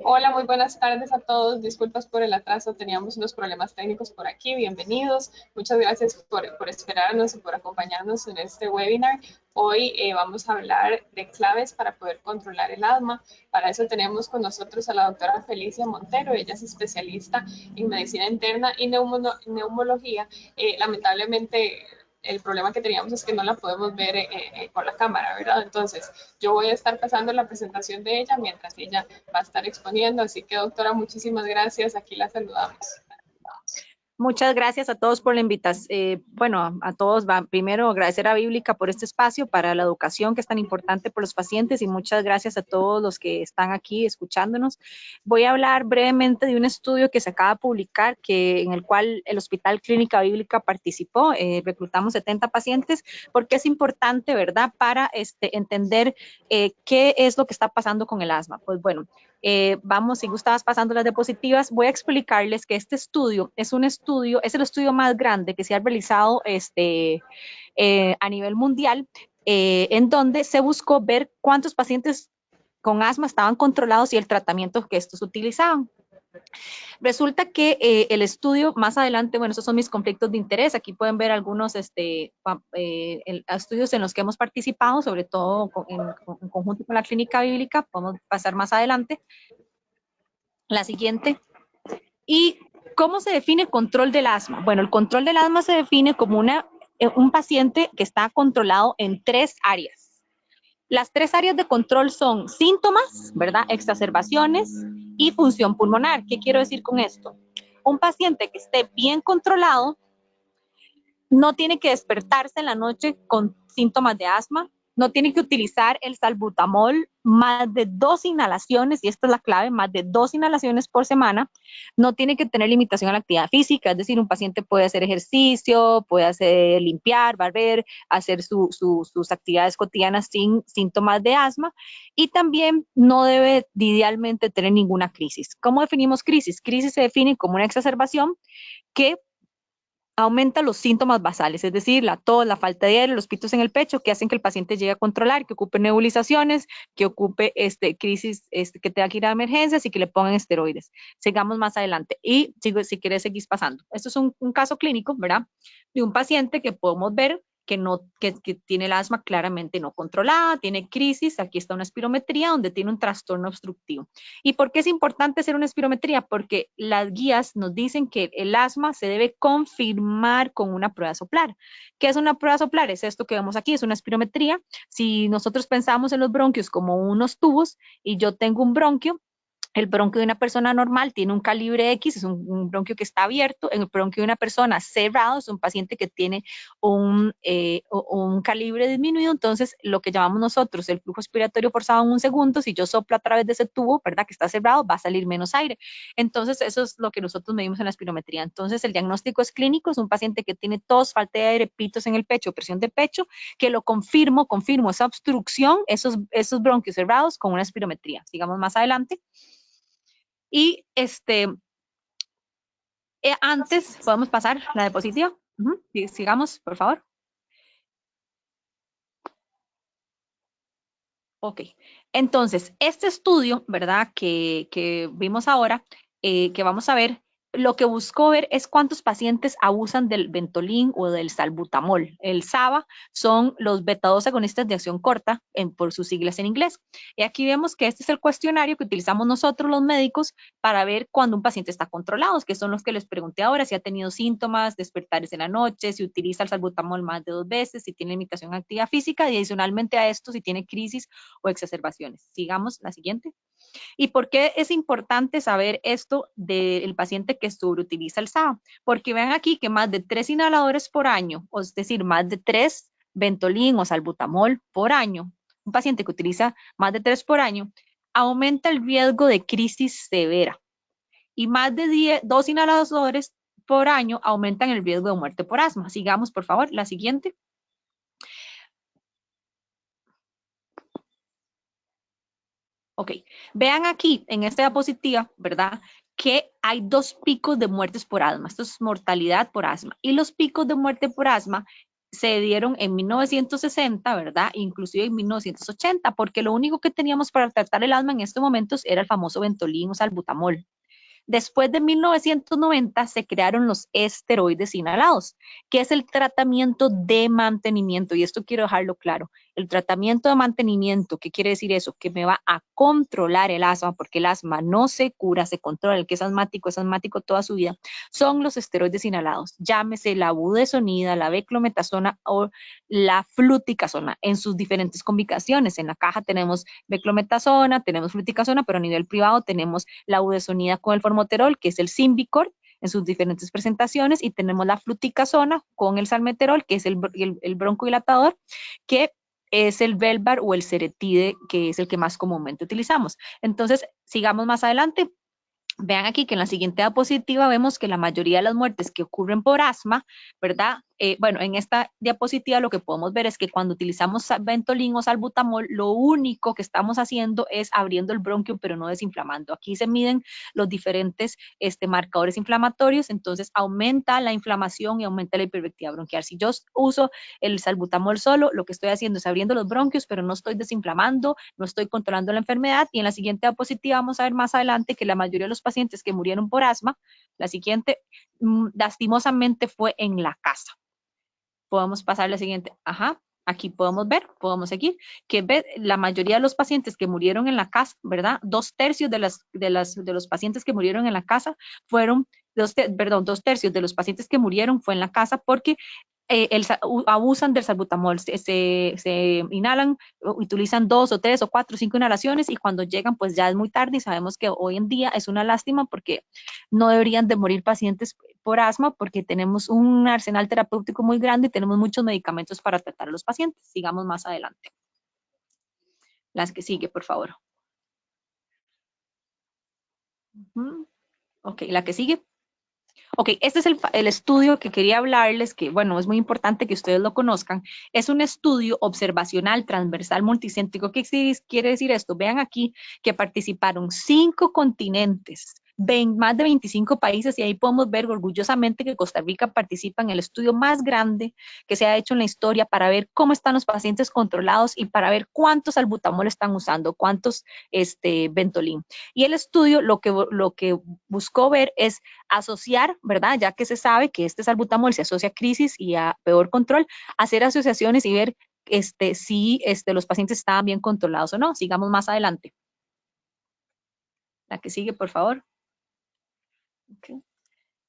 Hola, muy buenas tardes a todos. Disculpas por el atraso, teníamos unos problemas técnicos por aquí. Bienvenidos. Muchas gracias por esperarnos y por acompañarnos en este webinar. Hoy vamos a hablar de claves para poder controlar el asma. Para eso tenemos con nosotros a la doctora Felicia Montero. Ella es especialista en medicina interna y neumología. Lamentablemente, el problema que teníamos es que no la podemos ver por la cámara, ¿verdad? Entonces, yo voy a estar pasando la presentación de ella mientras ella va a estar exponiendo. Así que, doctora, muchísimas gracias. Aquí la saludamos. Muchas gracias a todos por la invitación. Bueno, a todos va primero agradecer a Bíblica por este espacio para la educación que es tan importante por los pacientes y muchas gracias a todos los que están aquí escuchándonos. Voy a hablar brevemente de un estudio que se acaba de publicar en el cual el Hospital Clínica Bíblica participó. Reclutamos 70 pacientes porque es importante, ¿verdad?, para entender qué es lo que está pasando con el asma. Pues bueno, vamos, si gustabas pasando las diapositivas, voy a explicarles que este estudio es el estudio más grande que se ha realizado a nivel mundial, en donde se buscó ver cuántos pacientes con asma estaban controlados y el tratamiento que estos utilizaban. Resulta que el estudio, más adelante, bueno, esos son mis conflictos de interés, aquí pueden ver algunos estudios en los que hemos participado, sobre todo en conjunto con la Clínica Bíblica, podemos pasar más adelante. La siguiente. ¿Y cómo se define control del asma? Bueno, el control del asma se define como un paciente que está controlado en 3 áreas. Las 3 áreas de control son síntomas, ¿verdad?, exacerbaciones y función pulmonar. ¿Qué quiero decir con esto? Un paciente que esté bien controlado no tiene que despertarse en la noche con síntomas de asma, no tiene que utilizar el salbutamol más de 2 inhalaciones, y esta es la clave, más de 2 inhalaciones por semana, no tiene que tener limitación a la actividad física, es decir, un paciente puede hacer ejercicio, puede limpiar, barrer, hacer sus actividades cotidianas sin síntomas de asma, y también no debe idealmente tener ninguna crisis. ¿Cómo definimos crisis? Crisis se define como una exacerbación que aumenta los síntomas basales, es decir, la tos, la falta de aire, los pitos en el pecho, que hacen que el paciente llegue a controlar, que ocupe nebulizaciones, que ocupe crisis, que tenga que ir a emergencias y que le pongan esteroides. Sigamos más adelante. Y si quieres, seguís pasando. Esto es un caso clínico, ¿verdad?, de un paciente que podemos ver que tiene el asma claramente no controlada, tiene crisis. Aquí está una espirometría donde tiene un trastorno obstructivo. ¿Y por qué es importante hacer una espirometría? Porque las guías nos dicen que el asma se debe confirmar con una prueba de soplar. ¿Qué es una prueba de soplar? Es esto que vemos aquí, es una espirometría. Si nosotros pensamos en los bronquios como unos tubos y yo tengo un bronquio, el bronquio de una persona normal tiene un calibre X, es un bronquio que está abierto. El bronquio de una persona cerrado es un paciente que tiene un calibre disminuido. Entonces, lo que llamamos nosotros el flujo expiratorio forzado en un segundo, si yo soplo a través de ese tubo, ¿verdad?, que está cerrado, va a salir menos aire. Entonces, eso es lo que nosotros medimos en la espirometría. Entonces, el diagnóstico es clínico, es un paciente que tiene tos, falta de aire, pitos en el pecho, presión de pecho, que lo confirmo esa obstrucción, esos bronquios cerrados con una espirometría. Sigamos más adelante. Y antes, podemos pasar la diapositiva. Sigamos, por favor. Ok, entonces, este estudio, ¿verdad?, que vimos ahora, que vamos a ver, lo que buscó ver es cuántos pacientes abusan del Ventolin o del salbutamol. El SABA son los beta-2 agonistas de acción corta, por sus siglas en inglés. Y aquí vemos que este es el cuestionario que utilizamos nosotros los médicos para ver cuando un paciente está controlado, que son los que les pregunté ahora, si ha tenido síntomas, despertares en la noche, si utiliza el salbutamol más de 2 veces, si tiene limitación de actividad física, y adicionalmente a esto, si tiene crisis o exacerbaciones. Sigamos, la siguiente. ¿Y por qué es importante saber esto del paciente que sobreutiliza el SABA? Porque vean aquí que más de 3 inhaladores por año, o es decir, más de 3 Ventolin o salbutamol por año, un paciente que utiliza más de 3 por año, aumenta el riesgo de crisis severa. Y más de 2 inhaladores por año aumentan el riesgo de muerte por asma. Sigamos, por favor, la siguiente. Ok, vean aquí en esta diapositiva, ¿verdad?, que hay 2 picos de muertes por asma. Esto es mortalidad por asma. Y los picos de muerte por asma se dieron en 1960, ¿verdad? Inclusive en 1980, porque lo único que teníamos para tratar el asma en estos momentos era el famoso Ventolin o salbutamol. Después de 1990 se crearon los esteroides inhalados, que es el tratamiento de mantenimiento, y esto quiero dejarlo claro. El tratamiento de mantenimiento, ¿qué quiere decir eso? Que me va a controlar el asma, porque el asma no se cura, se controla. El que es asmático toda su vida. Son los esteroides inhalados. Llámese la budesonida, la beclometasona o la fluticasona en sus diferentes combinaciones. En la caja tenemos beclometasona, tenemos fluticasona, pero a nivel privado tenemos la budesonida con el formoterol, que es el Symbicort, en sus diferentes presentaciones, y tenemos la fluticasona con el salmeterol, que es el broncodilatador, que es el Velvar o el Ceretide, que es el que más comúnmente utilizamos. Entonces, sigamos más adelante. Vean aquí que en la siguiente diapositiva vemos que la mayoría de las muertes que ocurren por asma, ¿verdad? Bueno, en esta diapositiva lo que podemos ver es que cuando utilizamos Ventolin o salbutamol, lo único que estamos haciendo es abriendo el bronquio, pero no desinflamando. Aquí se miden los diferentes marcadores inflamatorios, entonces aumenta la inflamación y aumenta la hiperactividad bronquial. Si yo uso el salbutamol solo, lo que estoy haciendo es abriendo los bronquios, pero no estoy desinflamando, no estoy controlando la enfermedad. Y en la siguiente diapositiva vamos a ver más adelante que la mayoría de los pacientes que murieron por asma, la siguiente, lastimosamente fue en la casa. Podemos pasar a la siguiente. Ajá. Aquí podemos ver, podemos seguir, que la mayoría de los pacientes que murieron en la casa, ¿verdad? 2/3 de los pacientes que murieron en la casa fueron, 2/3 de los pacientes que murieron fue en la casa porque abusan del salbutamol, se inhalan, utilizan 2 o 3 o 4 o 5 inhalaciones y cuando llegan pues ya es muy tarde y sabemos que hoy en día es una lástima porque no deberían de morir pacientes por asma porque tenemos un arsenal terapéutico muy grande y tenemos muchos medicamentos para tratar a los pacientes. Sigamos más adelante. Las que sigue, por favor. Ok, la que sigue. Ok, este es el estudio que quería hablarles, que bueno, es muy importante que ustedes lo conozcan. Es un estudio observacional transversal multicéntrico. ¿Qué quiere decir esto? Vean aquí que participaron 5 continentes, más de 25 países, y ahí podemos ver orgullosamente que Costa Rica participa en el estudio más grande que se ha hecho en la historia para ver cómo están los pacientes controlados y para ver cuántos salbutamol están usando, cuántos Ventolin. Y el estudio lo que buscó ver es asociar, ¿verdad? Ya que se sabe que este salbutamol se asocia a crisis y a peor control, hacer asociaciones y ver si los pacientes estaban bien controlados o no. Sigamos más adelante. La que sigue, por favor. Okay.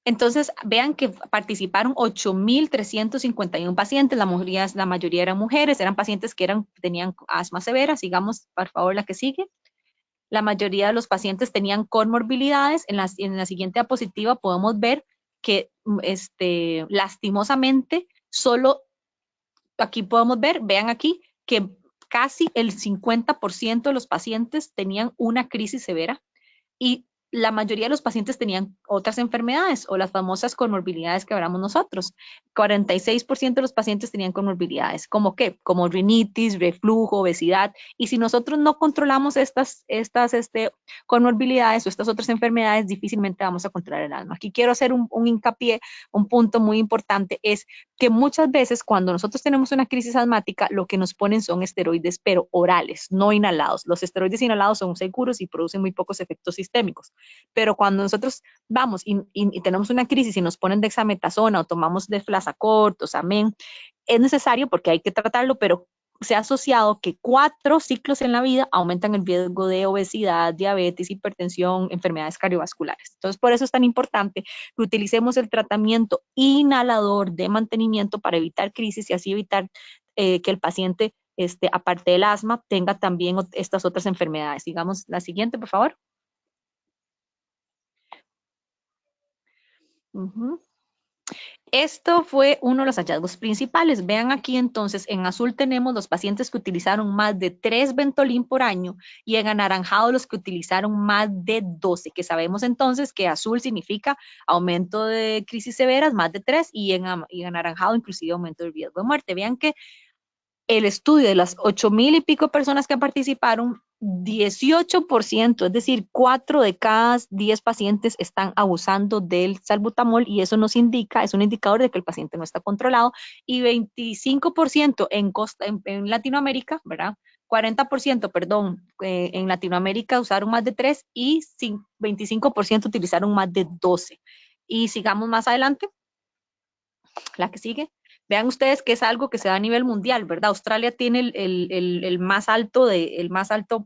Entonces, vean que participaron 8.351 pacientes, la mayoría eran mujeres, eran pacientes que tenían asma severa. Sigamos, por favor, la que sigue. La mayoría de los pacientes tenían comorbilidades. En la siguiente diapositiva podemos ver que lastimosamente solo, aquí podemos ver, vean aquí, que casi el 50% de los pacientes tenían una crisis severa y la mayoría de los pacientes tenían otras enfermedades o las famosas comorbilidades que hablamos nosotros. 46% de los pacientes tenían comorbilidades. ¿Cómo qué? Como rinitis, reflujo, obesidad. Y si nosotros no controlamos estas comorbilidades o estas otras enfermedades, difícilmente vamos a controlar el asma. Aquí quiero hacer un hincapié, un punto muy importante, es que muchas veces cuando nosotros tenemos una crisis asmática, lo que nos ponen son esteroides, pero orales, no inhalados. Los esteroides inhalados son seguros y producen muy pocos efectos sistémicos. Pero cuando nosotros vamos y tenemos una crisis y nos ponen dexametasona o tomamos deflazacort o Samen, es necesario porque hay que tratarlo, pero se ha asociado que 4 ciclos en la vida aumentan el riesgo de obesidad, diabetes, hipertensión, enfermedades cardiovasculares. Entonces, por eso es tan importante que utilicemos el tratamiento inhalador de mantenimiento para evitar crisis y así evitar que el paciente, aparte del asma, tenga también estas otras enfermedades. Digamos la siguiente, por favor. Esto fue uno de los hallazgos principales. Vean aquí entonces, en azul tenemos los pacientes que utilizaron más de 3 Ventolin por año y en anaranjado los que utilizaron más de 12, que sabemos entonces que azul significa aumento de crisis severas, más de 3, y en anaranjado inclusive aumento del riesgo de muerte. Vean que el estudio de las 8,000 y pico personas que participaron, 18%, es decir, 4 de cada 10 pacientes están abusando del salbutamol y eso nos indica, es un indicador de que el paciente no está controlado, y 25% en Latinoamérica, ¿verdad? 40%, perdón, en Latinoamérica usaron más de 3 y 25% utilizaron más de 12. Y sigamos más adelante, la que sigue. Vean ustedes que es algo que se da a nivel mundial, ¿verdad? Australia tiene el más alto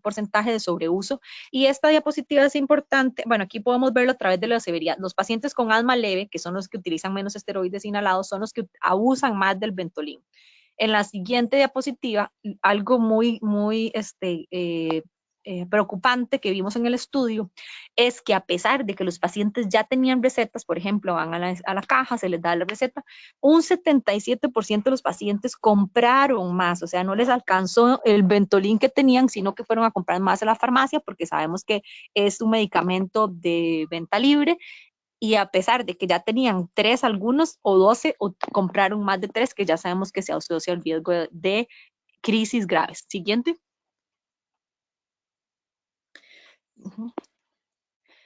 porcentaje de sobreuso, y esta diapositiva es importante. Bueno, aquí podemos verlo a través de la severidad. Los pacientes con asma leve, que son los que utilizan menos esteroides inhalados, son los que abusan más del Ventolin. En la siguiente diapositiva, algo muy preocupante que vimos en el estudio es que, a pesar de que los pacientes ya tenían recetas, por ejemplo, van a la caja, se les da la receta, un 77% de los pacientes compraron más, o sea, no les alcanzó el Ventolin que tenían, sino que fueron a comprar más a la farmacia, porque sabemos que es un medicamento de venta libre, y a pesar de que ya tenían 3 algunos o 12, o compraron más de 3, que ya sabemos que se asocia al riesgo de crisis graves. Siguiente.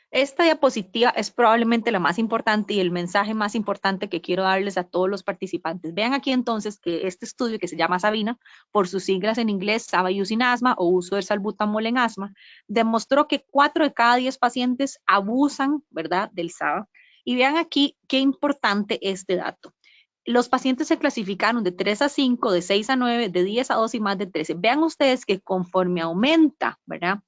Esta diapositiva es probablemente la más importante y el mensaje más importante que quiero darles a todos los participantes. Vean aquí entonces que este estudio, que se llama SABINA, por sus siglas en inglés, SABA Use in Asthma, o uso del salbutamol en asma, demostró que 4 de cada 10 pacientes abusan, ¿verdad?, del SABA. Y vean aquí qué importante este dato. Los pacientes se clasificaron de 3 a 5, de 6 a 9, de 10 a 12 y más de 13. Vean ustedes que conforme aumenta, ¿verdad?,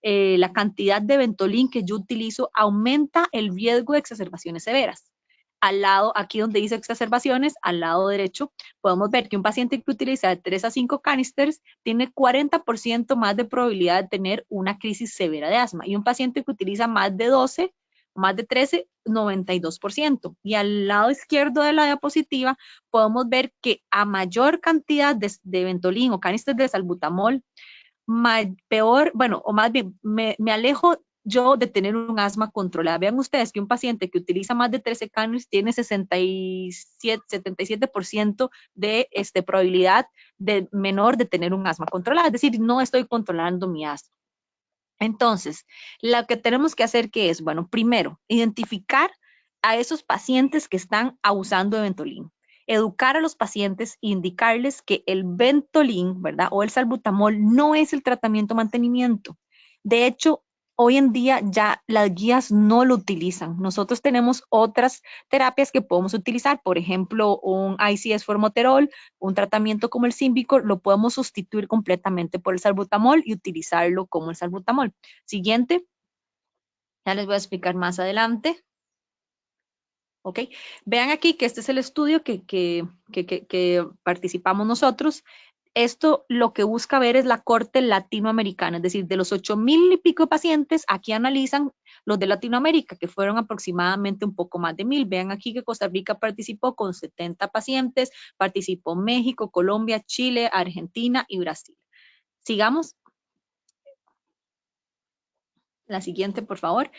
la cantidad de Ventolin que yo utilizo, aumenta el riesgo de exacerbaciones severas. Al lado, aquí donde dice exacerbaciones, al lado derecho, podemos ver que un paciente que utiliza de 3 a 5 canisters tiene 40% más de probabilidad de tener una crisis severa de asma, y un paciente que utiliza más de 12, más de 13, 92%. Y al lado izquierdo de la diapositiva podemos ver que a mayor cantidad de Ventolin o canisters de salbutamol, peor, bueno, o más bien, me alejo yo de tener un asma controlada. Vean ustedes que un paciente que utiliza más de 13 canisters tiene 77% de probabilidad de menor de tener un asma controlada, es decir, no estoy controlando mi asma. Entonces, lo que tenemos que hacer, ¿qué es? Bueno, primero, identificar a esos pacientes que están abusando de Ventolin, educar a los pacientes e indicarles que el Ventolin, ¿verdad?, o el salbutamol no es el tratamiento mantenimiento. De hecho, hoy en día ya las guías no lo utilizan. Nosotros tenemos otras terapias que podemos utilizar, por ejemplo, un ICS formoterol, un tratamiento como el Symbicort, lo podemos sustituir completamente por el salbutamol y utilizarlo como el salbutamol. Siguiente. Ya les voy a explicar más adelante. ¿Ok? Vean aquí que este es el estudio que participamos nosotros. Esto lo que busca ver es la corte latinoamericana, es decir, de los 8,000 y pico pacientes, aquí analizan los de Latinoamérica, que fueron aproximadamente un poco más de 1,000. Vean aquí que Costa Rica participó con 70 pacientes, participó México, Colombia, Chile, Argentina y Brasil. Sigamos. La siguiente, por favor.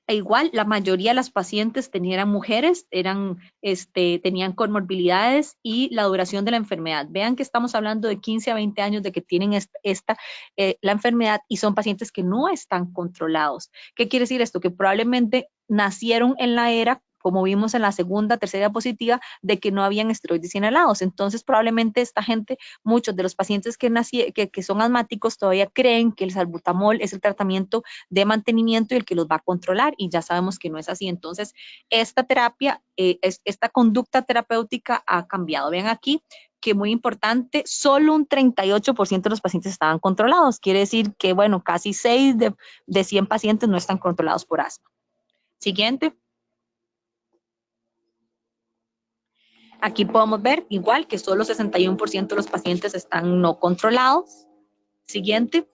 Igual, la mayoría de las pacientes eran mujeres, tenían comorbilidades y la duración de la enfermedad. Vean que estamos hablando de 15 a 20 años de que tienen la enfermedad, y son pacientes que no están controlados. ¿Qué quiere decir esto? Que probablemente nacieron en la era, como vimos en la segunda, tercera diapositiva, de que no habían esteroides inhalados. Entonces, probablemente esta gente, muchos de los pacientes que son asmáticos, todavía creen que el salbutamol es el tratamiento de mantenimiento y el que los va a controlar, y ya sabemos que no es así. Entonces, esta terapia, esta conducta terapéutica ha cambiado. Vean aquí que, muy importante, solo un 38% de los pacientes estaban controlados. Quiere decir que, bueno, casi 6 de 100 pacientes no están controlados por asma. Siguiente. Aquí podemos ver igual que solo 61% de los pacientes están no controlados. Siguiente.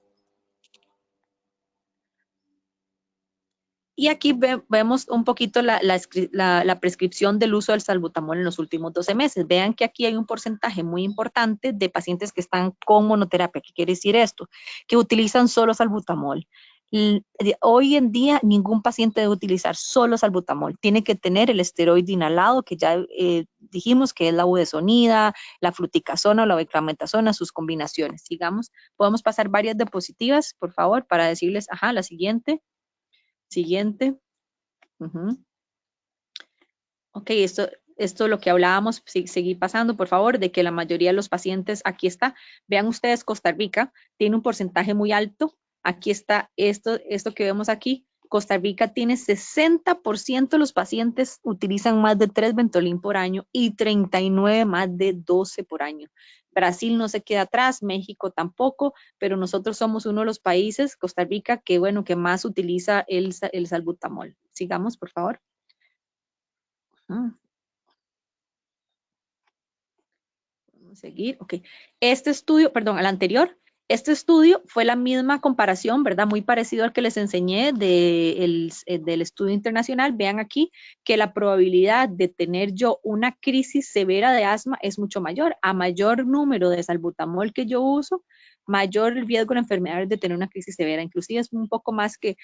Y aquí vemos un poquito la prescripción del uso del salbutamol en los últimos 12 meses. Vean que aquí hay un porcentaje muy importante de pacientes que están con monoterapia. ¿Qué quiere decir esto? Que utilizan solo salbutamol. Hoy en día ningún paciente debe utilizar solo salbutamol, tiene que tener el esteroide inhalado que ya dijimos que es la budesonida, la fluticasona o la beclametasona, sus combinaciones. Sigamos, podemos pasar varias diapositivas, por favor, para decirles, ajá, la siguiente. Ok, esto es lo que hablábamos, seguí pasando, por favor, de que la mayoría de los pacientes, aquí está, vean ustedes, Costa Rica tiene un porcentaje muy alto, aquí está esto que vemos aquí, Costa Rica tiene 60% de los pacientes utilizan más de 3 Ventolin por año y 39 más de 12 por año. Brasil no se queda atrás, México tampoco, pero nosotros somos uno de los países, Costa Rica, que bueno, que más utiliza el salbutamol. Sigamos, por favor. Vamos a seguir, ok. Este estudio, perdón, al anterior, este estudio fue la misma comparación, ¿verdad? Muy parecido al que les enseñé del estudio internacional. Vean aquí que la probabilidad de tener yo una crisis severa de asma es mucho mayor. A mayor número de salbutamol que yo uso, mayor el riesgo de la enfermedad de tener una crisis severa. Inclusive es un poco más que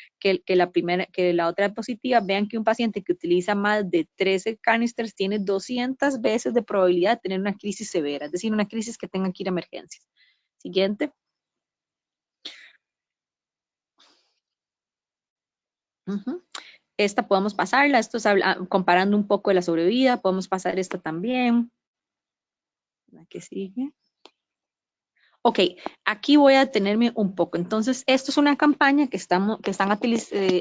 la otra diapositiva. Vean que un paciente que utiliza más de 13 canisters tiene 200 veces de probabilidad de tener una crisis severa, es decir, una crisis que tenga que ir a emergencias. Siguiente. Esta podemos pasarla, esto es comparando un poco de la sobrevida, podemos pasar esta también. La que sigue. Ok, aquí voy a detenerme un poco. Entonces, esto es una campaña que están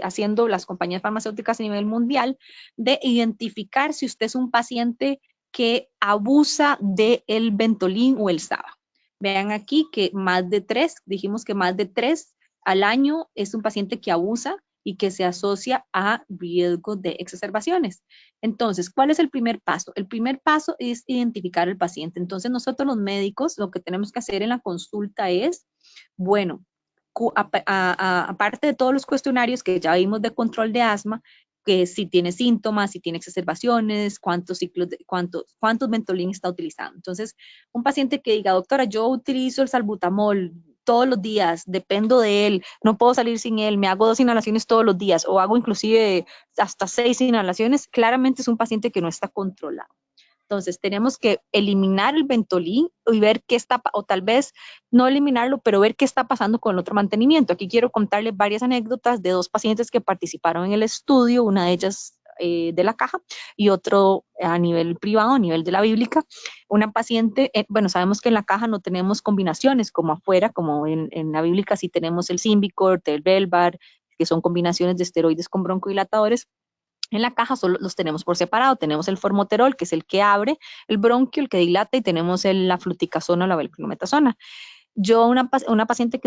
haciendo las compañías farmacéuticas a nivel mundial de identificar si usted es un paciente que abusa del Ventolin o el SABA. Vean aquí que más de 3, dijimos que más de 3 al año es un paciente que abusa y que se asocia a riesgo de exacerbaciones. Entonces, ¿cuál es el primer paso? El primer paso es identificar al paciente. Entonces, nosotros los médicos lo que tenemos que hacer en la consulta es, bueno, aparte de todos los cuestionarios que ya vimos de control de asma, que si tiene síntomas, si tiene exacerbaciones, cuántos Ventolin está utilizando. Entonces, un paciente que diga, doctora, yo utilizo el salbutamol todos los días, dependo de él, no puedo salir sin él, me hago 2 inhalaciones todos los días o hago inclusive hasta 6 inhalaciones, claramente es un paciente que no está controlado. Entonces, tenemos que eliminar el Ventolin y ver qué está, o tal vez no eliminarlo, pero ver qué está pasando con el otro mantenimiento. Aquí quiero contarles varias anécdotas de 2 pacientes que participaron en el estudio, una de ellas de la caja y otro a nivel privado, a nivel de la bíblica. Una paciente, bueno, sabemos que en la caja no tenemos combinaciones como afuera, como en la bíblica sí tenemos el Symbicort, el Belvar, que son combinaciones de esteroides con broncodilatadores. En la caja solo los tenemos por separado. Tenemos el formoterol, que es el que abre el bronquio, el que dilata, y tenemos la fluticasona o la beclometasona. Yo, una paciente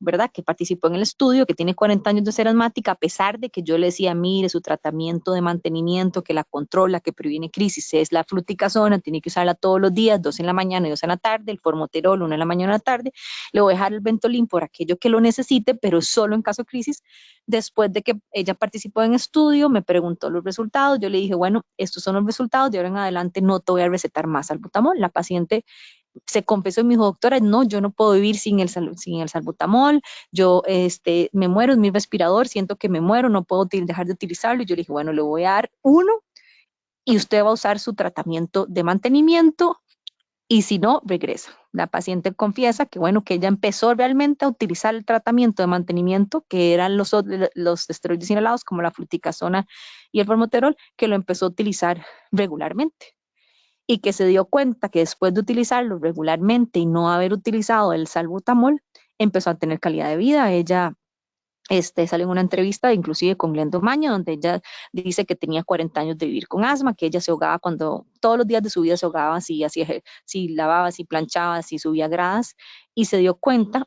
¿verdad? Que participó en el estudio, que tiene 40 años de ser asmática, a pesar de que yo le decía, mire, su tratamiento de mantenimiento, que la controla, que previene crisis, es la fluticasona, tiene que usarla todos los días, 2 en la mañana y 2 en la tarde, el formoterol, 1 en la mañana y 1 en la tarde, le voy a dejar el Ventolin por aquello que lo necesite, pero solo en caso de crisis. Después de que ella participó en el estudio, me preguntó los resultados, yo le dije, bueno, estos son los resultados, de ahora en adelante no te voy a recetar más salbutamol. La paciente se confesó y me dijo, doctora, no, yo no puedo vivir sin el salbutamol, yo me muero, es mi respirador, siento que me muero, no puedo dejar de utilizarlo. Y yo le dije, bueno, le voy a dar 1 y usted va a usar su tratamiento de mantenimiento y si no, regresa. La paciente confiesa que, bueno, que ella empezó realmente a utilizar el tratamiento de mantenimiento, que eran los esteroides inhalados como la fluticasona y el formoterol, que lo empezó a utilizar regularmente. Y que se dio cuenta que después de utilizarlo regularmente y no haber utilizado el salbutamol, empezó a tener calidad de vida. Ella sale en una entrevista inclusive con Glenda Maña, donde ella dice que tenía 40 años de vivir con asma, que ella se ahogaba todos los días de su vida se ahogaba, si lavaba, si planchaba, si subía gradas, y se dio cuenta,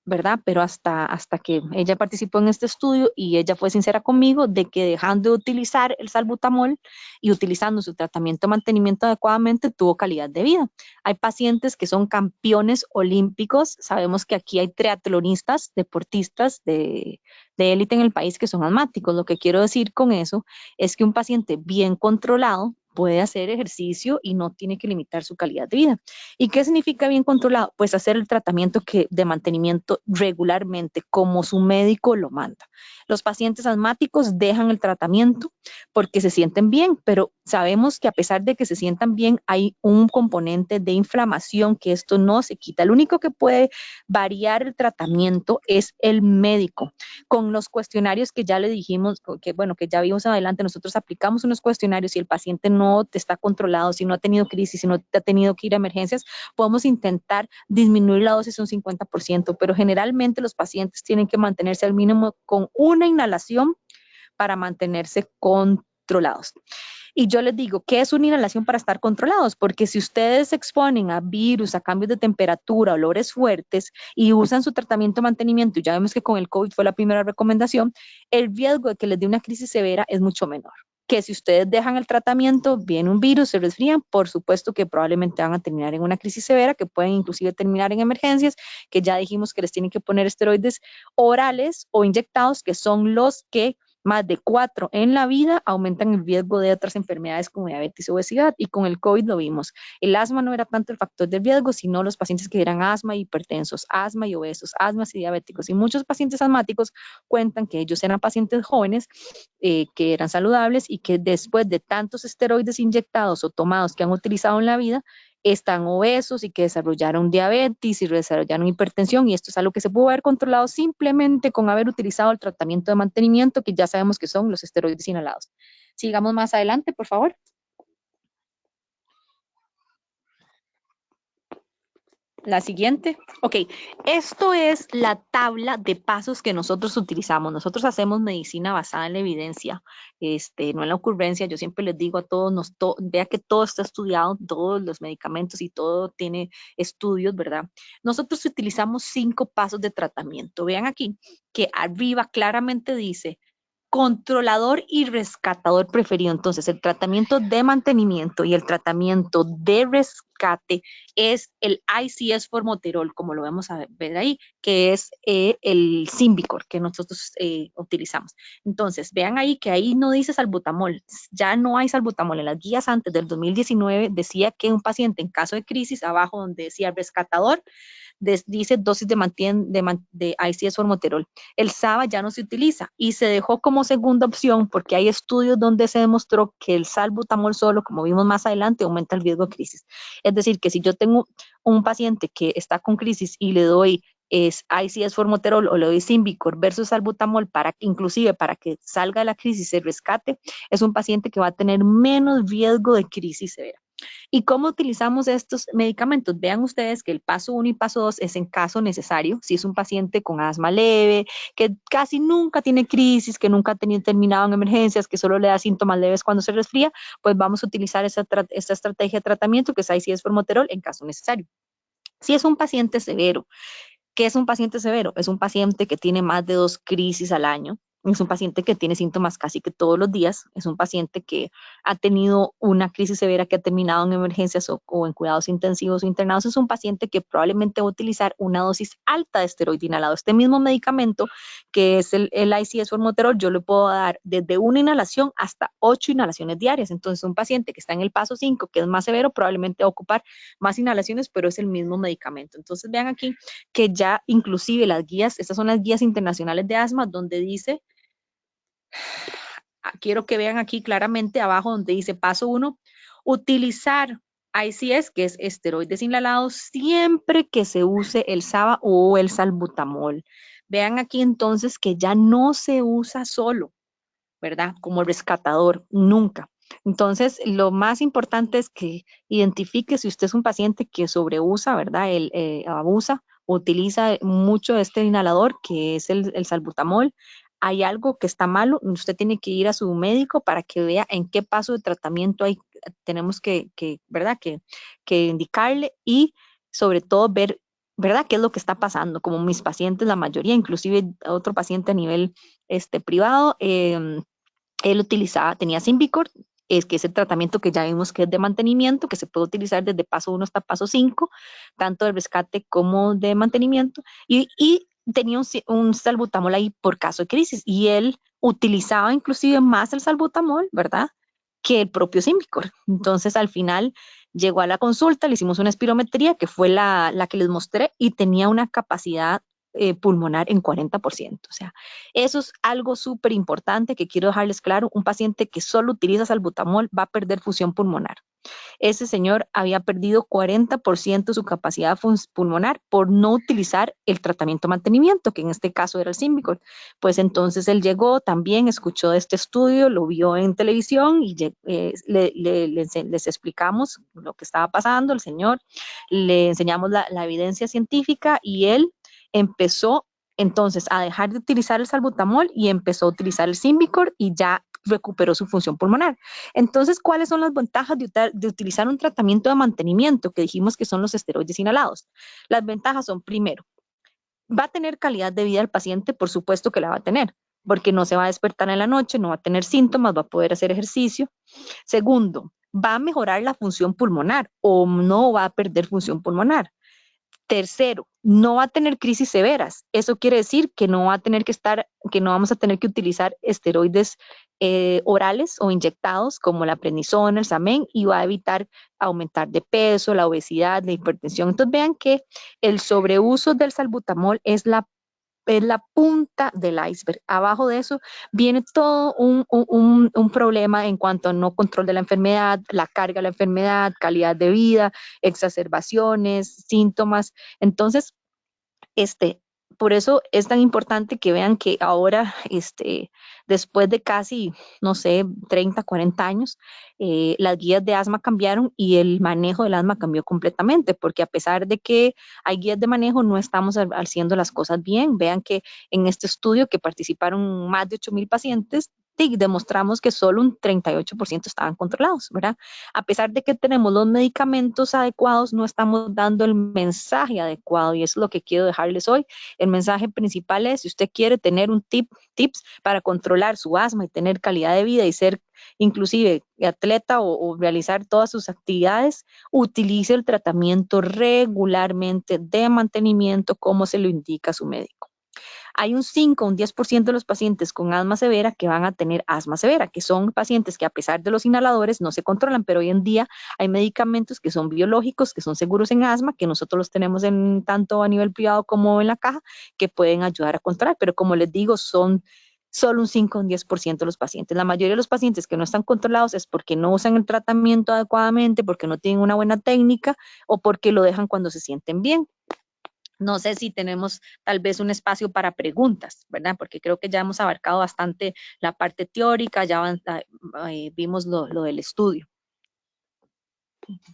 ¿verdad? Pero hasta que ella participó en este estudio y ella fue sincera conmigo de que dejando de utilizar el salbutamol y utilizando su tratamiento de mantenimiento adecuadamente, tuvo calidad de vida. Hay pacientes que son campeones olímpicos, sabemos que aquí hay triatlonistas, deportistas de élite en el país que son asmáticos. Lo que quiero decir con eso es que un paciente bien controlado puede hacer ejercicio y no tiene que limitar su calidad de vida. ¿Y qué significa bien controlado? Pues hacer el tratamiento de mantenimiento regularmente, como su médico lo manda. Los pacientes asmáticos dejan el tratamiento porque se sienten bien, pero sabemos que a pesar de que se sientan bien, hay un componente de inflamación que esto no se quita. El único que puede variar el tratamiento es el médico. Con los cuestionarios que ya le dijimos, que ya vimos adelante, nosotros aplicamos unos cuestionarios. Si el paciente no está controlado, si no ha tenido crisis, si no ha tenido que ir a emergencias, podemos intentar disminuir la dosis un 50%, pero generalmente los pacientes tienen que mantenerse al mínimo con una inhalación para mantenerse controlados. Y yo les digo, ¿qué es una inhalación para estar controlados? Porque si ustedes se exponen a virus, a cambios de temperatura, olores fuertes y usan su tratamiento de mantenimiento, y ya vemos que con el COVID fue la primera recomendación, el riesgo de que les dé una crisis severa es mucho menor. Que si ustedes dejan el tratamiento, viene un virus, se resfrían, por supuesto que probablemente van a terminar en una crisis severa, que pueden inclusive terminar en emergencias, que ya dijimos que les tienen que poner esteroides orales o inyectados, que son los que más de 4 en la vida aumentan el riesgo de otras enfermedades como diabetes y obesidad, y con el COVID lo vimos. El asma no era tanto el factor de riesgo, sino los pacientes que eran asma y hipertensos, asma y obesos, asmas y diabéticos, y muchos pacientes asmáticos cuentan que ellos eran pacientes jóvenes que eran saludables y que después de tantos esteroides inyectados o tomados que han utilizado en la vida, están obesos y que desarrollaron diabetes y desarrollaron hipertensión, y esto es algo que se pudo haber controlado simplemente con haber utilizado el tratamiento de mantenimiento, que ya sabemos que son los esteroides inhalados. Sigamos más adelante, por favor. La siguiente. Ok, esto es la tabla de pasos que nosotros utilizamos. Nosotros hacemos medicina basada en la evidencia, no en la ocurrencia. Yo siempre les digo a todos, vea que todo está estudiado, todos los medicamentos y todo tiene estudios, ¿verdad? Nosotros utilizamos 5 pasos de tratamiento. Vean aquí que arriba claramente dice controlador y rescatador preferido. Entonces, el tratamiento de mantenimiento y el tratamiento de rescate es el ICS formoterol, como lo vamos a ver ahí, que es el Symbicort que nosotros utilizamos. Entonces, vean ahí que ahí no dice salbutamol, ya no hay salbutamol. En las guías antes del 2019 decía que un paciente en caso de crisis, abajo donde decía rescatador, dice dosis de ICS formoterol. El SABA ya no se utiliza y se dejó como segunda opción porque hay estudios donde se demostró que el salbutamol solo, como vimos más adelante, aumenta el riesgo de crisis. Es decir, que si yo tengo un paciente que está con crisis y le doy ICS formoterol o le doy Symbicort versus salbutamol inclusive para que salga de la crisis y se rescate, es un paciente que va a tener menos riesgo de crisis severa. ¿Y cómo utilizamos estos medicamentos? Vean ustedes que el paso 1 y paso 2 es en caso necesario. Si es un paciente con asma leve, que casi nunca tiene crisis, que nunca ha terminado en emergencias, que solo le da síntomas leves cuando se resfría, pues vamos a utilizar esta estrategia de tratamiento que es ICS formoterol en caso necesario. Si es un paciente severo, ¿qué es un paciente severo? Es un paciente que tiene más de 2 crisis al año. Es un paciente que tiene síntomas casi que todos los días. Es un paciente que ha tenido una crisis severa que ha terminado en emergencias o en cuidados intensivos o internados. Es un paciente que probablemente va a utilizar una dosis alta de esteroide inhalado. Este mismo medicamento, que es el ICS formoterol, yo le puedo dar desde una inhalación hasta 8 inhalaciones diarias. Entonces, un paciente que está en el paso 5, que es más severo, probablemente va a ocupar más inhalaciones, pero es el mismo medicamento. Entonces, vean aquí que ya inclusive las guías, estas son las guías internacionales de asma, donde dice, quiero que vean aquí claramente abajo donde dice paso 1, utilizar ICS, que es esteroides inhalados, siempre que se use el SABA o el salbutamol. Vean aquí entonces que ya no se usa solo, ¿verdad? Como rescatador, nunca. Entonces, lo más importante es que identifique si usted es un paciente que sobreusa, ¿verdad? Abusa, utiliza mucho este inhalador, que es el salbutamol. Hay algo que está malo, usted tiene que ir a su médico para que vea en qué paso de tratamiento tenemos ¿verdad? Que indicarle, y sobre todo ver, ¿verdad? ¿Qué es lo que está pasando? Como mis pacientes, la mayoría, inclusive otro paciente a nivel privado, él tenía Symbicort, que es el tratamiento que ya vimos que es de mantenimiento, que se puede utilizar desde paso 1 hasta paso 5, tanto de rescate como de mantenimiento, y tenía un salbutamol ahí por caso de crisis, y él utilizaba inclusive más el salbutamol, ¿verdad?, que el propio Symbicort. Entonces, al final llegó a la consulta, le hicimos una espirometría, que fue la que les mostré, y tenía una capacidad pulmonar en 40%. O sea, eso es algo súper importante que quiero dejarles claro. Un paciente que solo utiliza salbutamol va a perder función pulmonar. Ese señor había perdido 40% de su capacidad pulmonar por no utilizar el tratamiento de mantenimiento, que en este caso era el Symbicort. Pues entonces él llegó también, escuchó este estudio, lo vio en televisión y les explicamos lo que estaba pasando, el señor, le enseñamos la evidencia científica y él empezó entonces a dejar de utilizar el salbutamol y empezó a utilizar el Symbicort y ya recuperó su función pulmonar. Entonces, ¿cuáles son las ventajas de utilizar un tratamiento de mantenimiento que dijimos que son los esteroides inhalados? Las ventajas son, primero, va a tener calidad de vida el paciente, por supuesto que la va a tener, porque no se va a despertar en la noche, no va a tener síntomas, va a poder hacer ejercicio. Segundo, va a mejorar la función pulmonar o no va a perder función pulmonar. Tercero, no va a tener crisis severas. Eso quiere decir que no va a tener que no vamos a tener que utilizar esteroides orales o inyectados como la prednisona, el Xamen, y va a evitar aumentar de peso, la obesidad, la hipertensión. Entonces vean que el sobreuso del salbutamol es la punta del iceberg. Abajo de eso viene todo un problema en cuanto a no control de la enfermedad, la carga de la enfermedad, calidad de vida, exacerbaciones, síntomas. Entonces, por eso es tan importante que vean que ahora, después de casi, no sé, 30, 40 años, las guías de asma cambiaron y el manejo del asma cambió completamente, porque a pesar de que hay guías de manejo, no estamos haciendo las cosas bien. Vean que en este estudio que participaron más de 8,000 pacientes, demostramos que solo un 38% estaban controlados, ¿verdad? A pesar de que tenemos los medicamentos adecuados, no estamos dando el mensaje adecuado y eso es lo que quiero dejarles hoy. El mensaje principal es, si usted quiere tener tips para controlar su asma y tener calidad de vida y ser inclusive atleta o realizar todas sus actividades, utilice el tratamiento regularmente de mantenimiento como se lo indica su médico. Hay un 5, un 10% de los pacientes con asma severa que van a tener asma severa, que son pacientes que a pesar de los inhaladores no se controlan, pero hoy en día hay medicamentos que son biológicos, que son seguros en asma, que nosotros los tenemos tanto a nivel privado como en la caja, que pueden ayudar a controlar, pero como les digo, son solo un 5 o un 10% de los pacientes. La mayoría de los pacientes que no están controlados es porque no usan el tratamiento adecuadamente, porque no tienen una buena técnica o porque lo dejan cuando se sienten bien. No sé si tenemos tal vez un espacio para preguntas, ¿verdad? Porque creo que ya hemos abarcado bastante la parte teórica, ya vimos lo del estudio.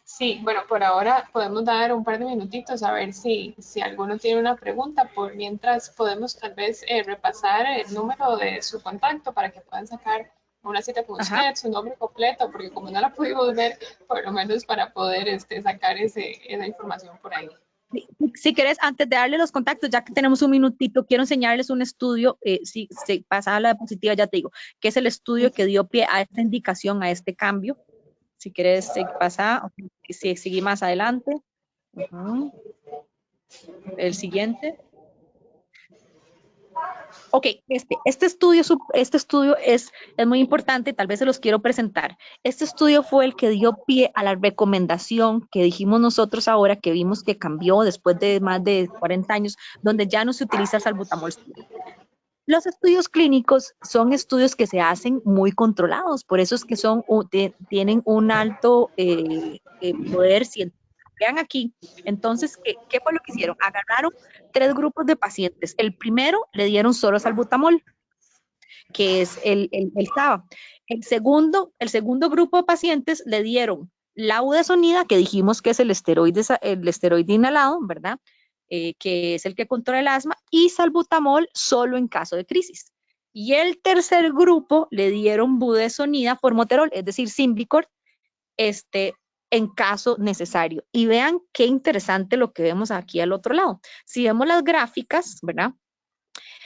Sí, bueno, por ahora podemos dar un par de minutitos a ver si alguno tiene una pregunta. Por mientras podemos tal vez repasar el número de su contacto para que puedan sacar una cita con Ajá. usted, su nombre completo, porque como no la pudimos ver, por lo menos para poder sacar esa información por ahí. Si querés, antes de darle los contactos, ya que tenemos un minutito, quiero enseñarles un estudio, si pasa a la diapositiva, ya te digo, que es el estudio que dio pie a esta indicación, a este cambio. Si querés, pasa, si seguí más adelante. El siguiente. Ok, este estudio es muy importante, tal vez se los quiero presentar. Este estudio fue el que dio pie a la recomendación que dijimos nosotros ahora, que vimos que cambió después de más de 40 años, donde ya no se utiliza salbutamol. Los estudios clínicos son estudios que se hacen muy controlados, por eso es que tienen un alto poder científico. Vean aquí, entonces, ¿qué fue lo que hicieron? Agarraron 3 grupos de pacientes. El primero le dieron solo salbutamol, que es el SABA. El segundo grupo de pacientes le dieron la budesonida, que dijimos que es el esteroide inhalado, ¿verdad? Que es el que controla el asma, y salbutamol solo en caso de crisis. Y el tercer grupo le dieron budesonida formoterol, es decir, Symbicort, en caso necesario. Y vean qué interesante lo que vemos aquí al otro lado. Si vemos las gráficas, ¿verdad?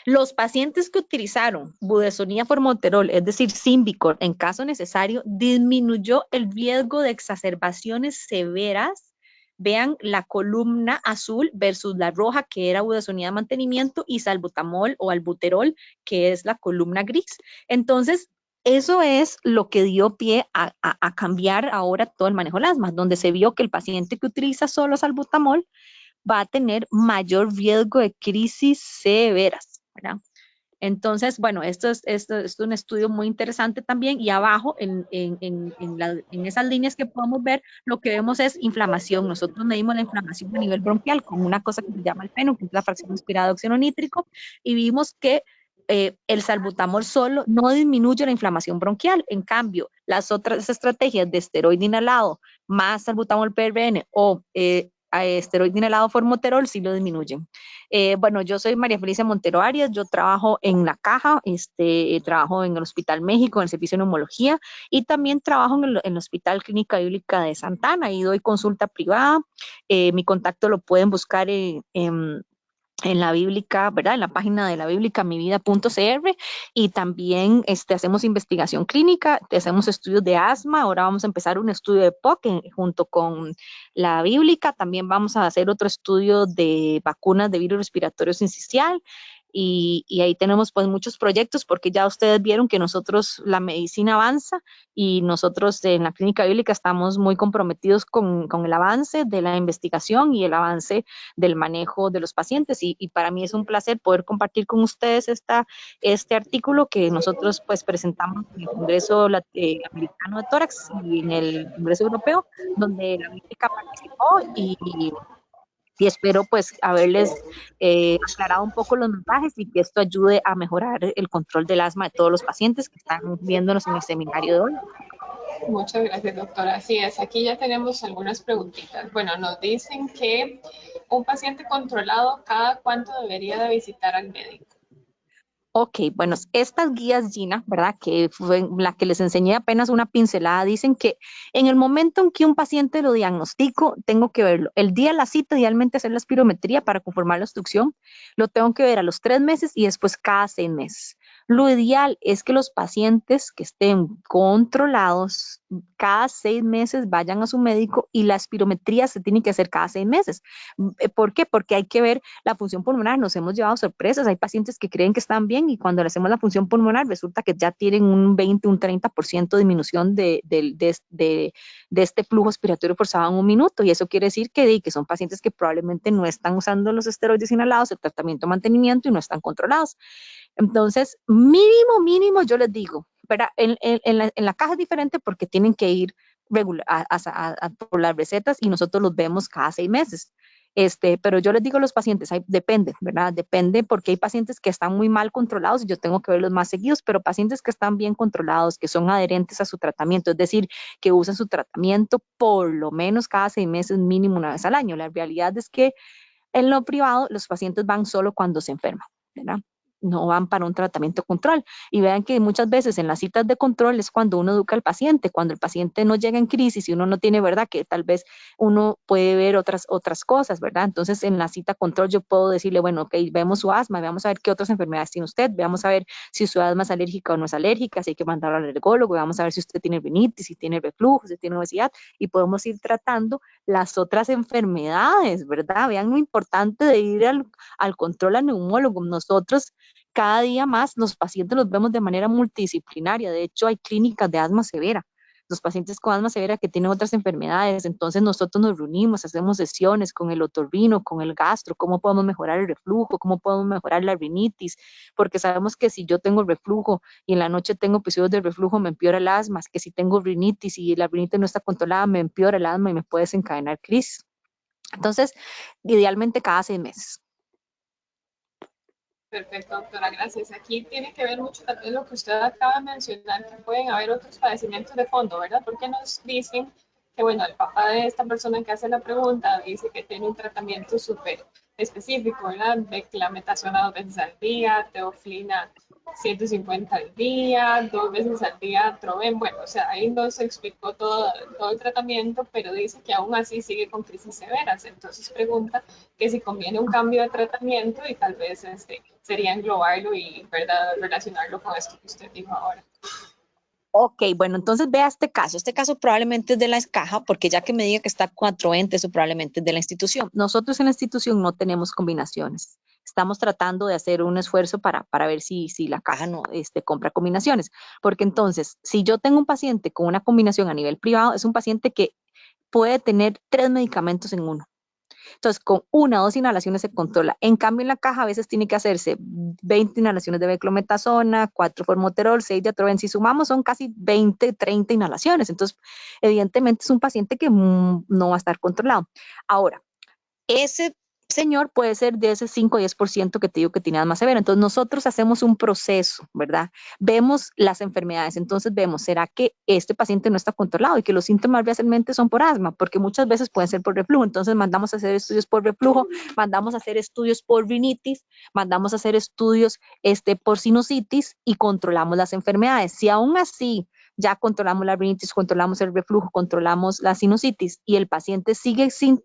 Los pacientes que utilizaron budesonida formoterol, es decir, Symbicort, en caso necesario, disminuyó el riesgo de exacerbaciones severas. Vean la columna azul versus la roja, que era budesonida de mantenimiento, y salbutamol o albuterol, que es la columna gris. Entonces, eso es lo que dio pie a cambiar ahora todo el manejo del asma, donde se vio que el paciente que utiliza solo salbutamol va a tener mayor riesgo de crisis severas, ¿verdad? Entonces, bueno, esto es un estudio muy interesante también y abajo en esas líneas que podemos ver, lo que vemos es inflamación. Nosotros medimos la inflamación a nivel bronquial con una cosa que se llama el FeNO, que es la fracción inspirada de óxido nítrico, y vimos que el salbutamol solo no disminuye la inflamación bronquial. En cambio, las otras estrategias de esteroide inhalado más salbutamol PRN o esteroide inhalado formoterol sí lo disminuyen. Bueno, yo soy María Felicia Montero Arias, yo trabajo en La Caja, trabajo en el Hospital México, en el servicio de neumología, y también trabajo en el Hospital Clínica Bíblica de Santana, y doy consulta privada. Mi contacto lo pueden buscar en la bíblica, ¿verdad? En la página de la bíblica mivida.cr, y también hacemos investigación clínica, hacemos estudios de asma. Ahora vamos a empezar un estudio de POC junto con la bíblica. También vamos a hacer otro estudio de vacunas de virus respiratorio sincicial. Y ahí tenemos pues muchos proyectos, porque ya ustedes vieron que nosotros, la medicina avanza, y nosotros en la clínica bíblica estamos muy comprometidos con el avance de la investigación y el avance del manejo de los pacientes, y para mí es un placer poder compartir con ustedes este artículo que nosotros pues presentamos en el Congreso Americano de Tórax y en el Congreso Europeo, donde la bíblica participó, y espero pues haberles aclarado un poco los mensajes y que esto ayude a mejorar el control del asma de todos los pacientes que están viéndonos en el seminario de hoy. Muchas gracias, doctora. Así es, aquí ya tenemos algunas preguntitas. Bueno, nos dicen que un paciente controlado, ¿cada cuánto debería de visitar al médico? Ok, bueno, estas guías, Gina, ¿verdad? Que fue la que les enseñé apenas una pincelada, dicen que en el momento en que un paciente lo diagnostico, tengo que verlo. El día de la cita, idealmente hacer la espirometría para conformar la obstrucción, lo tengo que ver a los 3 meses y después cada 6 meses. Lo ideal es que los pacientes que estén controlados cada 6 meses vayan a su médico, y la espirometría se tiene que hacer cada 6 meses. ¿Por qué? Porque hay que ver la función pulmonar. Nos hemos llevado sorpresas. Hay pacientes que creen que están bien, y cuando le hacemos la función pulmonar resulta que ya tienen un 20, un 30% de disminución de este flujo respiratorio forzado en un minuto, y eso quiere decir que son pacientes que probablemente no están usando los esteroides inhalados, el tratamiento de mantenimiento, y no están controlados. Entonces, mínimo, yo les digo, ¿verdad? En la caja es diferente porque tienen que ir por las recetas, y nosotros los vemos cada 6 meses. Pero yo les digo a los pacientes, depende, ¿verdad? Depende, porque hay pacientes que están muy mal controlados y yo tengo que verlos más seguidos, pero pacientes que están bien controlados, que son adherentes a su tratamiento, es decir, que usan su tratamiento por lo menos cada 6 meses, mínimo una vez al año. La realidad es que en lo privado los pacientes van solo cuando se enferman, ¿verdad? No van para un tratamiento control. Y vean que muchas veces en las citas de control es cuando uno educa al paciente, cuando el paciente no llega en crisis y uno no tiene, ¿verdad? Que tal vez uno puede ver otras cosas, ¿verdad? Entonces en la cita control yo puedo decirle, bueno, ok, vemos su asma, veamos a ver qué otras enfermedades tiene usted, veamos a ver si su asma es alérgica o no es alérgica, si hay que mandarlo al alergólogo, vamos a ver si usted tiene rinitis, si tiene reflujo, si tiene obesidad, y podemos ir tratando las otras enfermedades, ¿verdad? Vean lo importante de ir al control al neumólogo. Nosotros cada día más los pacientes los vemos de manera multidisciplinaria. De hecho, hay clínicas de asma severa. Los pacientes con asma severa que tienen otras enfermedades, entonces nosotros nos reunimos, hacemos sesiones con el otorrino, con el gastro, cómo podemos mejorar el reflujo, cómo podemos mejorar la rinitis, porque sabemos que si yo tengo reflujo y en la noche tengo episodios de reflujo, me empeora el asma, que si tengo rinitis y la rinitis no está controlada, me empeora el asma y me puede desencadenar crisis. Entonces, idealmente cada 6 meses. Perfecto, doctora, gracias. Aquí tiene que ver mucho también lo que usted acaba de mencionar, que pueden haber otros padecimientos de fondo, ¿verdad? Porque nos dicen que, bueno, el papá de esta persona que hace la pregunta dice que tiene un tratamiento súper específico, ¿verdad? De clametación 2 veces al día, teoflina 150 al día, 2 veces al día Troven. Bueno, o sea, ahí nos explicó todo el tratamiento, pero dice que aún así sigue con crisis severas. Entonces pregunta que si conviene un cambio de tratamiento, y tal vez sería englobarlo y, ¿verdad?, relacionarlo con esto que usted dijo ahora. Ok, bueno, entonces vea este caso. Este caso probablemente es de la caja, porque ya que me diga que está 4 entes, eso probablemente es de la institución. Nosotros en la institución no tenemos combinaciones. estamos tratando de hacer un esfuerzo para ver si la caja no compra combinaciones. Porque entonces, si yo tengo un paciente con una combinación a nivel privado, es un paciente que puede tener 3 medicamentos en uno. Entonces, con 1 o 2 inhalaciones se controla. En cambio, en la caja a veces tiene que hacerse 20 inhalaciones de beclometasona, 4 formoterol, 6 de atroben. Si sumamos, son casi 20, 30 inhalaciones. Entonces, evidentemente es un paciente que no va a estar controlado. Ahora, ese señor puede ser de ese 5 o 10% que te digo que tiene asma severa. Entonces nosotros hacemos un proceso, ¿verdad? Vemos las enfermedades, entonces vemos, ¿será que este paciente no está controlado y que los síntomas realmente son por asma? Porque muchas veces pueden ser por reflujo. Entonces mandamos a hacer estudios por reflujo, mandamos a hacer estudios por rinitis, mandamos a hacer estudios por sinusitis y controlamos las enfermedades. Si aún así ya controlamos la rinitis, controlamos el reflujo, controlamos la sinusitis y el paciente sigue sin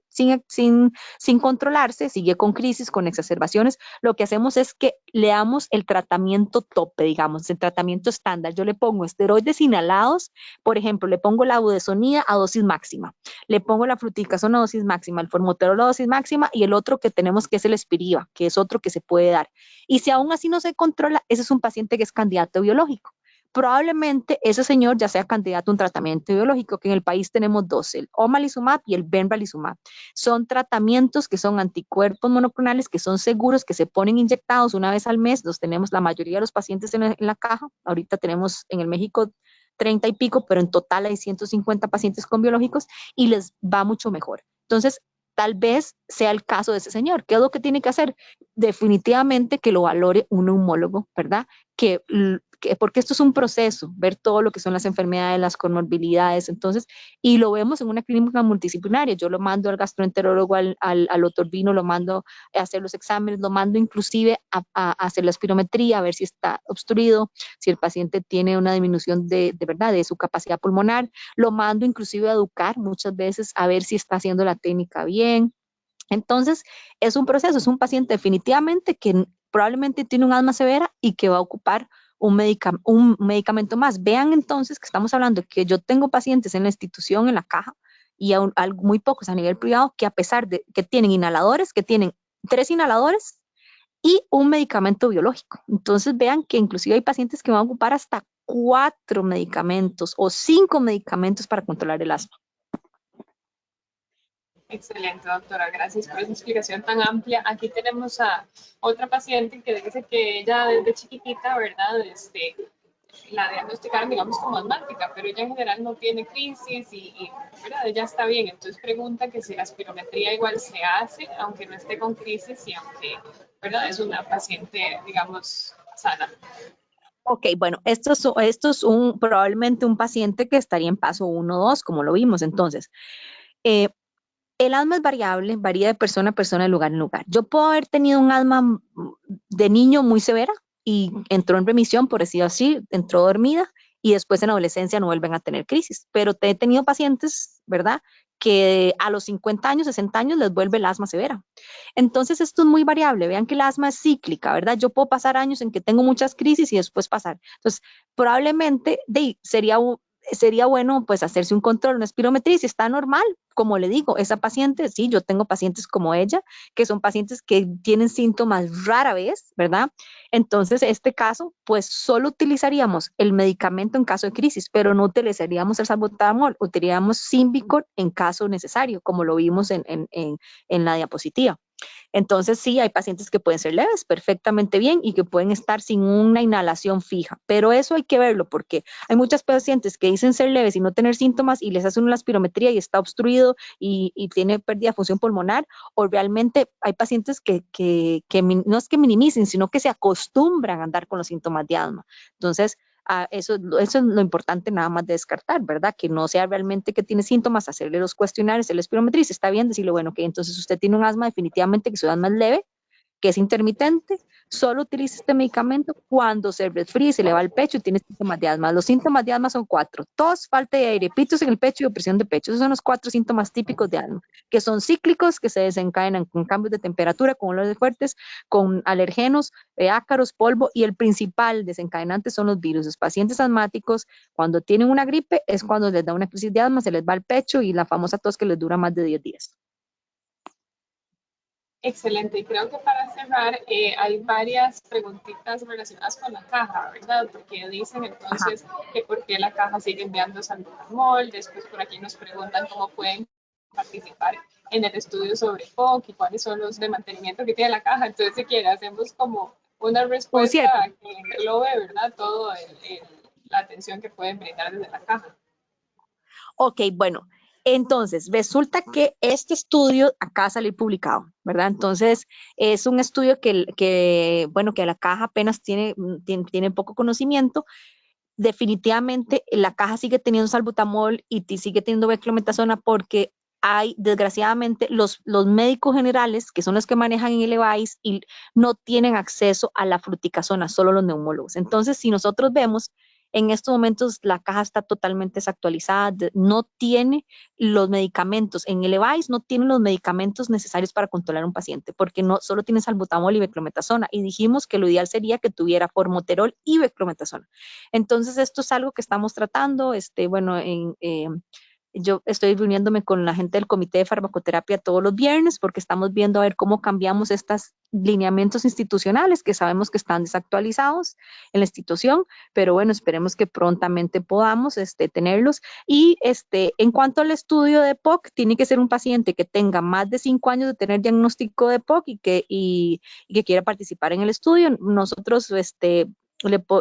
controlarse, sigue con crisis, con exacerbaciones, lo que hacemos es que le damos el tratamiento tope, digamos, el tratamiento estándar. Yo le pongo esteroides inhalados, por ejemplo, le pongo la budesonida a dosis máxima, le pongo la fluticasona a dosis máxima, el formoterol a dosis máxima y el otro que tenemos que es el Spiriva, que es otro que se puede dar. Y si aún así no se controla, ese es un paciente que es candidato biológico. Probablemente ese señor ya sea candidato a un tratamiento biológico, que en el país tenemos 2, el omalizumab y el benralizumab. Son tratamientos que son anticuerpos monoclonales, que son seguros, que se ponen inyectados 1 vez al mes. Los tenemos la mayoría de los pacientes en la caja. Ahorita tenemos en el México 30 y pico, pero en total hay 150 pacientes con biológicos y les va mucho mejor. Entonces, tal vez sea el caso de ese señor. ¿Qué es lo que tiene que hacer? Definitivamente que lo valore un neumólogo, ¿verdad? Porque esto es un proceso, ver todo lo que son las enfermedades, las comorbilidades, entonces, y lo vemos en una clínica multidisciplinaria. Yo lo mando al gastroenterólogo, al otorrino, lo mando a hacer los exámenes, lo mando inclusive a hacer la espirometría, a ver si está obstruido, si el paciente tiene una disminución de verdad de su capacidad pulmonar, lo mando inclusive a educar muchas veces a ver si está haciendo la técnica bien. Entonces, es un proceso, es un paciente definitivamente que probablemente tiene un asma severa y que va a ocupar un medicamento más. Vean entonces que estamos hablando que yo tengo pacientes en la institución, en la caja, y muy pocos a nivel privado, que a pesar de que tienen inhaladores, que tienen 3 inhaladores y un medicamento biológico. Entonces vean que inclusive hay pacientes que van a ocupar hasta 4 medicamentos o 5 medicamentos para controlar el asma. Excelente, doctora. Gracias por esa explicación tan amplia. Aquí tenemos a otra paciente que dice que ella desde chiquitita, ¿verdad? La diagnosticaron, digamos, como asmática, pero ella en general no tiene crisis ¿verdad? Ella está bien. Entonces pregunta que si la espirometría igual se hace, aunque no esté con crisis y aunque, ¿verdad? Es una paciente, digamos, sana. Ok, bueno, esto es probablemente un paciente que estaría en paso 1 o 2, como lo vimos. Entonces, el asma es variable, varía de persona a persona, de lugar en lugar. Yo puedo haber tenido un asma de niño muy severa y entró en remisión, por decirlo así, entró dormida y después en adolescencia no vuelven a tener crisis. Pero he tenido pacientes, ¿verdad?, que a los 50 años, 60 años les vuelve el asma severa. Entonces esto es muy variable. Vean que el asma es cíclica, ¿verdad? Yo puedo pasar años en que tengo muchas crisis y después pasar. Entonces, probablemente sería bueno pues hacerse un control, una espirometría, y si está normal, como le digo, esa paciente, sí, yo tengo pacientes como ella, que son pacientes que tienen síntomas rara vez, ¿verdad? Entonces, este caso, pues solo utilizaríamos el medicamento en caso de crisis, pero no utilizaríamos el salbutamol, utilizaríamos Symbicort en caso necesario, como lo vimos en la diapositiva. Entonces, sí, hay pacientes que pueden ser leves perfectamente bien y que pueden estar sin una inhalación fija, pero eso hay que verlo porque hay muchas pacientes que dicen ser leves y no tener síntomas y les hacen una espirometría y está obstruido y tiene pérdida de función pulmonar, o realmente hay pacientes que no es que minimicen, sino que se acostumbran a andar con los síntomas de asma. Entonces, eso es lo importante nada más de descartar, ¿verdad? Que no sea realmente que tiene síntomas, hacerle los cuestionarios, el espirometría, si está bien, decirle, bueno, que entonces usted tiene un asma, definitivamente que su asma es leve, que es intermitente, solo utiliza este medicamento cuando se resfría, se le va el pecho y tiene síntomas de asma. Los síntomas de asma son 4: tos, falta de aire, pitos en el pecho y opresión de pecho. Esos son los 4 síntomas típicos de asma, que son cíclicos, que se desencadenan con cambios de temperatura, con olores fuertes, con alergenos, ácaros, polvo, y el principal desencadenante son los virus. Los pacientes asmáticos, cuando tienen una gripe, es cuando les da una crisis de asma, se les va el pecho y la famosa tos que les dura más de 10 días. Excelente, y creo que para cerrar hay varias preguntitas relacionadas con la caja, ¿verdad? Porque dicen Ajá. entonces que por qué la caja sigue enviando salbutamol, después por aquí nos preguntan cómo pueden participar en el estudio sobre POC y cuáles son los de mantenimiento que tiene la caja. Entonces, si quiere, hacemos como una Un cierre. respuesta que englobe, ¿verdad? Todo la atención que pueden brindar desde la caja. Ok, bueno, entonces resulta que este estudio acaba de salir publicado, ¿verdad? Entonces es un estudio bueno, que la caja apenas tiene poco conocimiento. Definitivamente la caja sigue teniendo salbutamol y sigue teniendo beclometasona porque hay, desgraciadamente, los médicos generales, que son los que manejan en el EVAIS, y no tienen acceso a la fluticasona, solo los neumólogos. Entonces, si nosotros vemos, en estos momentos la caja está totalmente desactualizada, no tiene los medicamentos, en el EVAIS no tiene los medicamentos necesarios para controlar a un paciente, porque no solo tiene salbutamol y beclometasona, y dijimos que lo ideal sería que tuviera formoterol y beclometasona. Entonces, esto es algo que estamos tratando, bueno, yo estoy reuniéndome con la gente del Comité de Farmacoterapia todos los viernes porque estamos viendo a ver cómo cambiamos estos lineamientos institucionales que sabemos que están desactualizados en la institución, pero bueno, esperemos que prontamente podamos tenerlos. Y en cuanto al estudio de POC, tiene que ser un paciente que tenga más de 5 años de tener diagnóstico de POC y que quiera participar en el estudio. Nosotros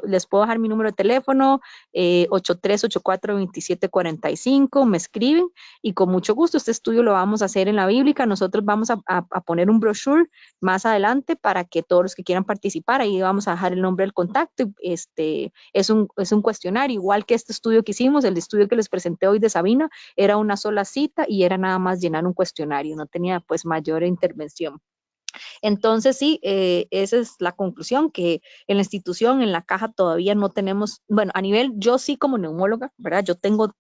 les puedo dejar mi número de teléfono, 8384-2745, me escriben y con mucho gusto este estudio lo vamos a hacer en la Bíblica. Nosotros vamos a poner un brochure más adelante para que todos los que quieran participar, ahí vamos a dejar el nombre del contacto. Es un cuestionario, igual que este estudio que hicimos, el estudio que les presenté hoy de Sabina, era una sola cita y era nada más llenar un cuestionario, no tenía pues mayor intervención. Entonces, sí, esa es la conclusión, que en la institución, en la caja, todavía no tenemos, bueno, a nivel, yo sí como neumóloga, ¿verdad? Yo tengo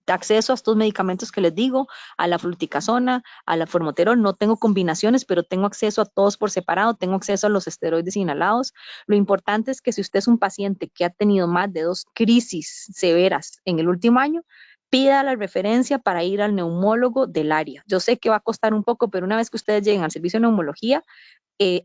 acceso a estos medicamentos que les digo, a la fluticasona, a la formoterol, no tengo combinaciones, pero tengo acceso a todos por separado, tengo acceso a los esteroides inhalados. Lo importante es que si usted es un paciente que ha tenido más de 2 crisis severas en el último año, pida la referencia para ir al neumólogo del área. Yo sé que va a costar un poco, pero una vez que ustedes lleguen al servicio de neumología,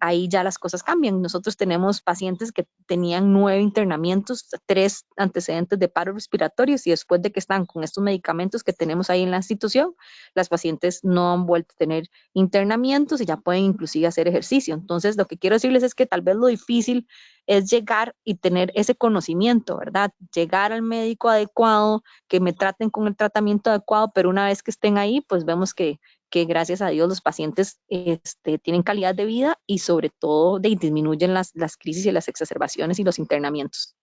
ahí ya las cosas cambian. Nosotros tenemos pacientes que tenían 9 internamientos, 3 antecedentes de paro respiratorios y después de que están con estos medicamentos que tenemos ahí en la institución, las pacientes no han vuelto a tener internamientos y ya pueden inclusive hacer ejercicio. Entonces, lo que quiero decirles es que tal vez lo difícil es llegar y tener ese conocimiento, ¿verdad? Llegar al médico adecuado, que me traten con el tratamiento adecuado, pero una vez que estén ahí, pues vemos que gracias a Dios los pacientes tienen calidad de vida y sobre todo disminuyen las crisis y las exacerbaciones y los internamientos.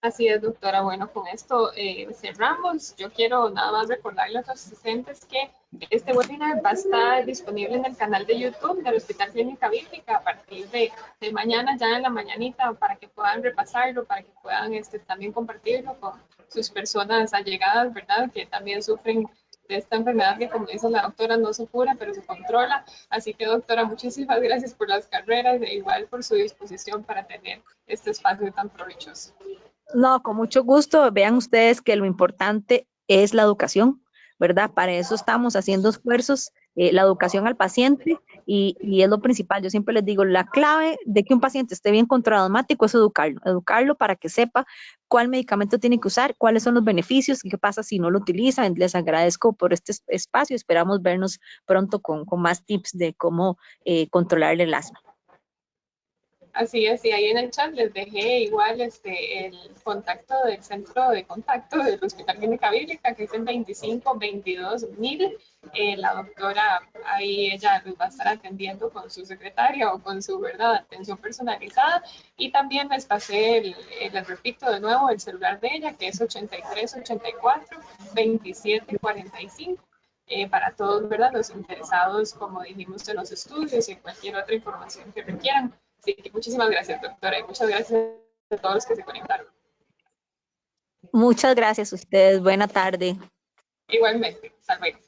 Así es, doctora. Bueno, con esto cerramos. Yo quiero nada más recordarle a los asistentes que este webinar va a estar disponible en el canal de YouTube del Hospital Clínica Bíblica a partir de mañana, ya en la mañanita, para que puedan repasarlo, para que puedan también compartirlo con sus personas allegadas, ¿verdad? Que también sufren de esta enfermedad que, como dice la doctora, no se cura, pero se controla. Así que, doctora, muchísimas gracias por las carreras e igual por su disposición para tener este espacio tan provechoso. No, con mucho gusto. Vean ustedes que lo importante es la educación, ¿verdad? Para eso estamos haciendo esfuerzos, la educación al paciente y es lo principal. Yo siempre les digo, la clave de que un paciente esté bien controlado asmático es educarlo para que sepa cuál medicamento tiene que usar, cuáles son los beneficios y qué pasa si no lo utiliza. Les agradezco por este espacio. Esperamos vernos pronto con más tips de cómo controlar el asma. Así es, y ahí en el chat les dejé igual el contacto del centro de contacto del Hospital Clínica Bíblica, que es el 2522.000. La doctora ahí, ella los va a estar atendiendo con su secretaria o con su, ¿verdad?, atención personalizada. Y también les pasé, les repito de nuevo, el celular de ella, que es 8384-2745. Para todos, ¿verdad?, los interesados, como dijimos, en los estudios y en cualquier otra información que requieran. Así que muchísimas gracias, doctora, y muchas gracias a todos los que se conectaron. Muchas gracias a ustedes. Buena tarde. Igualmente, hasta luego.